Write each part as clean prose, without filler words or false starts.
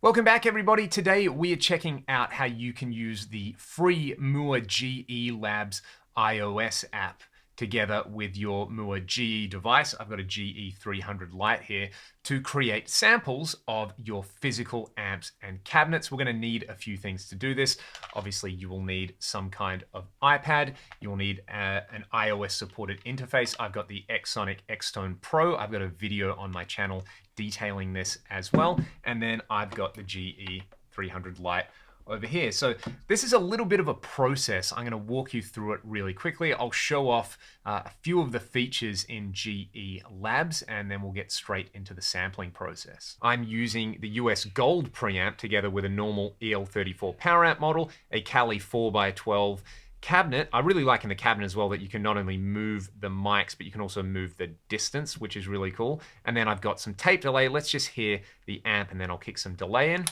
Welcome back, everybody. Today we are checking out how you can use the free Mooer GE Labs iOS app together with your Mooer GE device. I've got a GE-300 Lite here to create samples of your physical amps and cabinets. We're going to need a few things to do this. Obviously, you will need some kind of iPad. You'll need an iOS supported interface. I've got the Xsonic Xtone Pro. I've got a video on my channel detailing this as well. And then I've got the GE-300 Lite over here. So this is a little bit of a process. I'm going to walk you through it really quickly. I'll show off a few of the features in GE Labs, and then we'll get straight into the sampling process. I'm using the US Gold preamp together with a normal EL34 power amp model, a Kali 4x12 cabinet. I really like in the cabinet as well that you can not only move the mics, but you can also move the distance, which is really cool. And then I've got some tape delay. Let's just hear the amp and then I'll kick some delay in.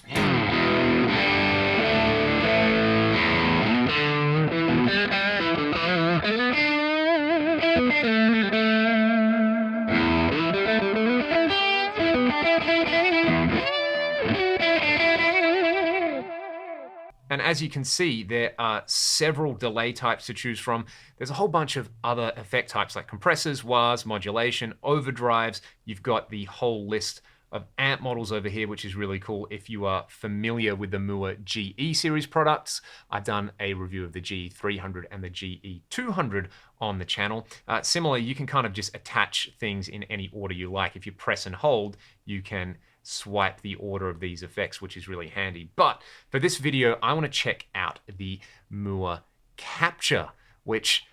And as you can see, there are several delay types to choose from. There's a whole bunch of other effect types like compressors, wahs, modulation, overdrives. You've got the whole list of amp models over here, which is really cool. If you are familiar with the Mooer GE series products, I've done a review of the GE-300 and the GE-200 on the channel. Similarly, you can kind of just attach things in any order you like. If you press and hold, you can swipe the order of these effects, which is really handy. But for this video, I want to check out the Mooer Capture, which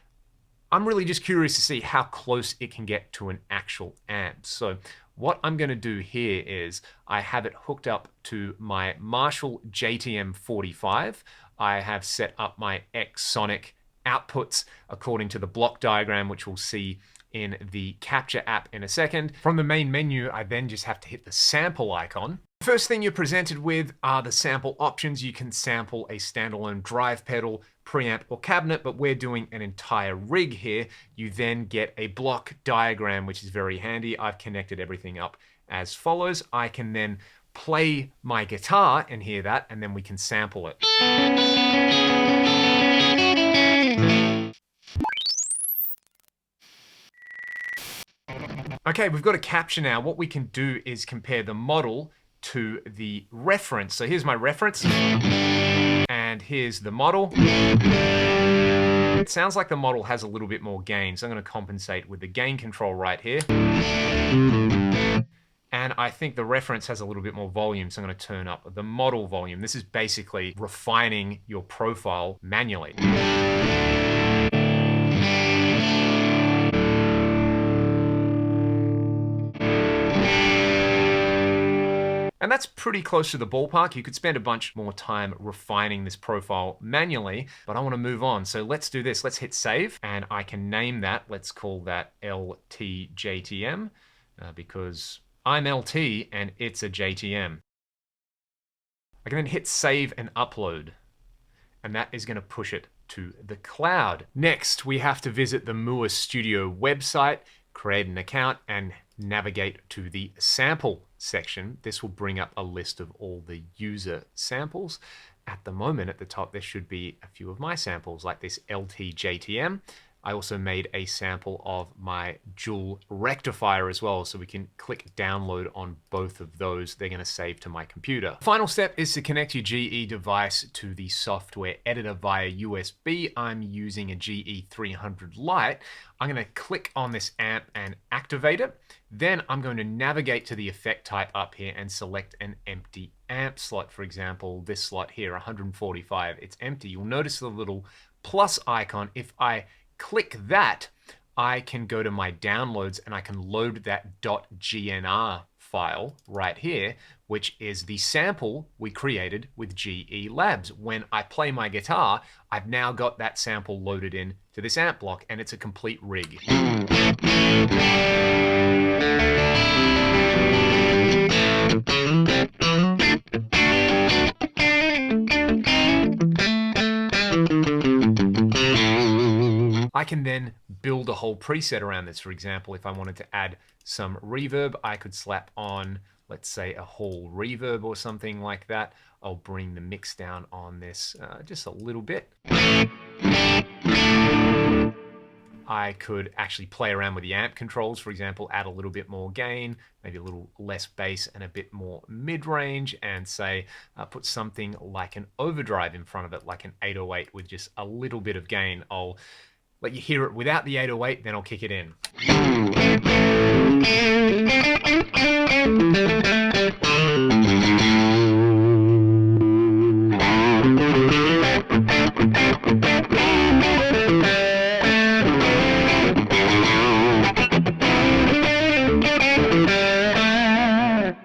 I'm really just curious to see how close it can get to an actual amp. So what I'm going to do here is I have it hooked up to my Marshall JTM 45. I have set up my Xsonic outputs according to the block diagram, which we'll see in the Capture app in a second. From the main menu, I then just have to hit the sample icon. First thing you're presented with are the sample options. You can sample a standalone drive pedal, preamp, or cabinet, but we're doing an entire rig here. You then get a block diagram, which is very handy. I've connected everything up as follows. I can then play my guitar and hear that, and then we can sample it. Okay, we've got a capture now. What we can do is compare the model to the reference. So here's my reference, and here's the model. It sounds like the model has a little bit more gain, so I'm going to compensate with the gain control right here. And I think the reference has a little bit more volume, so I'm going to turn up the model volume. This is basically refining your profile manually. And that's pretty close to the ballpark. You could spend a bunch more time refining this profile manually, but I want to move on. So let's do this. Let's hit save, and I can name that. Let's call that LTJTM because I'm LT and it's a JTM. I can then hit save and upload, and that is going to push it to the cloud. Next, we have to visit the Mooer Studio website, create an account, and navigate to the sample section. This will bring up a list of all the user samples. At the moment, at the top, there should be a few of my samples, like this LTJTM. I also made a sample of my dual rectifier as well, so we can click download on both of those. They're going to save to my computer. Final step is to connect your GE device to the software editor via USB. I'm using a GE-300 Lite. I'm going to click on this amp and activate it. Then I'm going to navigate to the effect type up here and select an empty amp slot. For example, this slot here, 145, it's empty. You'll notice the little plus icon. If I click that, I can go to my downloads and I can load that .gnr file right here, which is the sample we created with GE Labs. When I play my guitar, I've now got that sample loaded in to this amp block, and it's a complete rig. I can then build a whole preset around this. For example, if I wanted to add some reverb, I could slap on let's say a hall reverb or something like that. I'll bring the mix down on this just a little bit. I could actually play around with the amp controls, for example, add a little bit more gain, maybe a little less bass and a bit more mid-range, and say put something like an overdrive in front of it, like an 808 with just a little bit of gain. I'll let you hear it without the 808, then I'll kick it in.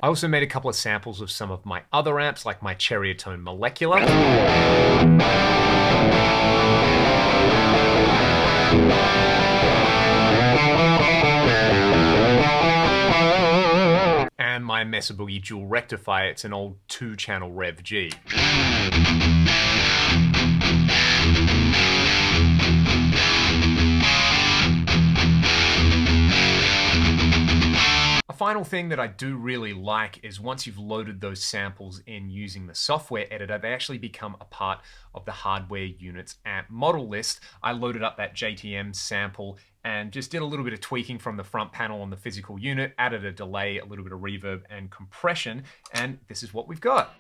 I also made a couple of samples of some of my other amps, like my Cherrytone Molecular. And my Mesa Boogie Dual Rectifier, it's an old 2-channel Rev G. Final thing that I do really like is once you've loaded those samples in using the software editor, they actually become a part of the hardware unit's amp model list. I loaded up that JTM sample and just did a little bit of tweaking from the front panel on the physical unit, added a delay, a little bit of reverb and compression, and this is what we've got.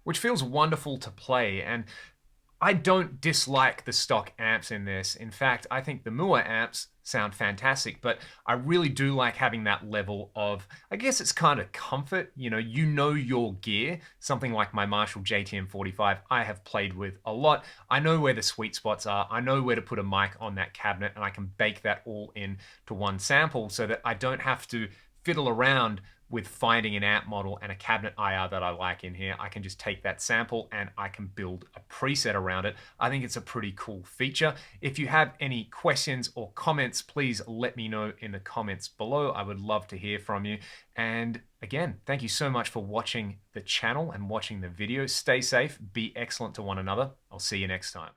Which feels wonderful to play, and I don't dislike the stock amps in this. In fact, I think the Mooer amps sound fantastic, but I really do like having that level of, I guess it's kind of comfort. You know your gear. Something like my Marshall JTM 45 I have played with a lot. I know where the sweet spots are. I know where to put a mic on that cabinet, and I can bake that all in to one sample so that I don't have to fiddle around with finding an amp model and a cabinet IR that I like in here. I can just take that sample and I can build a preset around it. I think it's a pretty cool feature. If you have any questions or comments, please let me know in the comments below. I would love to hear from you. And again, thank you so much for watching the channel and watching the video. Stay safe, be excellent to one another. I'll see you next time.